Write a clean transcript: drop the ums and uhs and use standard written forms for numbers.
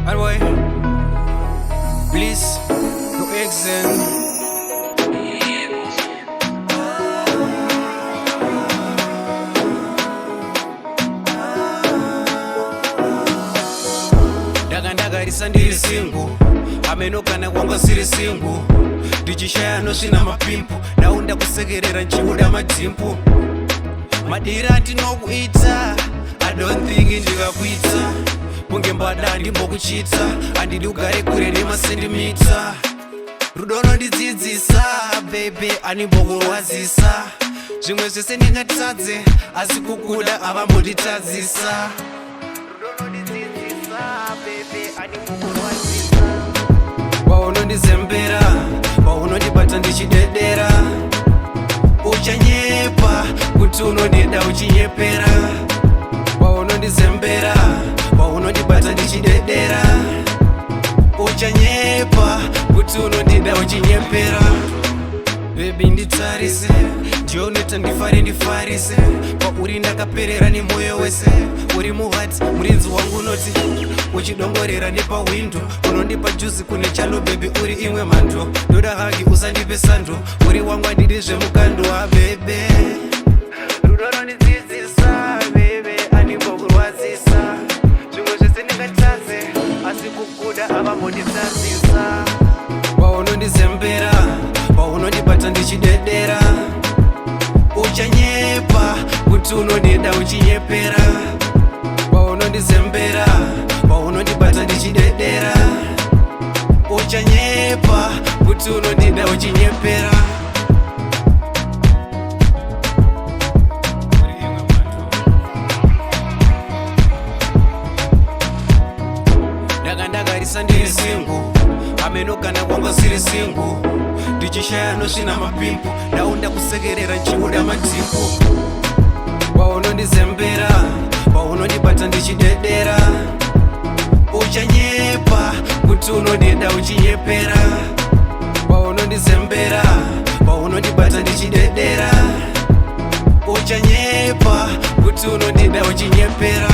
Alright, please, no exam. Ndagarisa ndiri singu amenokana kwanga siri singu ndichishaya anosvina mapimpu ndaunda kusekerera nchiuda madzimpu madira atinokuita I don't think ndikakuita kunge mbada ndimbokuchita handidi ugare kure nemasendimita rudo nondidzidzisa bebe animbokurwadzisa zvimwe zvese ndingatadze asi kukuda avambonditadzisa paunondizembera paunondibata ndichidedera uchanyepa kuti unondida uchinyepera paunondizembera paunondibata ndichidedera uchanyepa kuti unondida uchinyepera bebi nditarise ndioneta ndifare ndifarise pauri ndakaperera nemwoyo wese uri muhati murinzi wangu unoti uchidongorera nepawindo unondipa juzi kune chalo bebi uri imwe mhando ndoda hagi usandipe sando uri wangu handidi zvemukando abebe rudo nondidzidzisa bebe andimbokurwadzisa zvimwe zvese ndingatadze asi kukuda avambonditadzisa paunondizembera paunondibata ndichidedera uchanyepa kuti unondida uchinyepera paunondizembera paunondibata ndichidedera uchanyepa kuti unondida uchinyepera ndagarisa ndiri singu amenokana kwanga siri singu ndichishaya anosvina mapimpu ndaunda kusekerera nchiuda madzimpu paunondizembera paunondibata ndichidedera uchanyepa kuti unondida uchinyepera paunondizembera paunondibata ndichidedera uchanyepa kuti unondida uchinyepera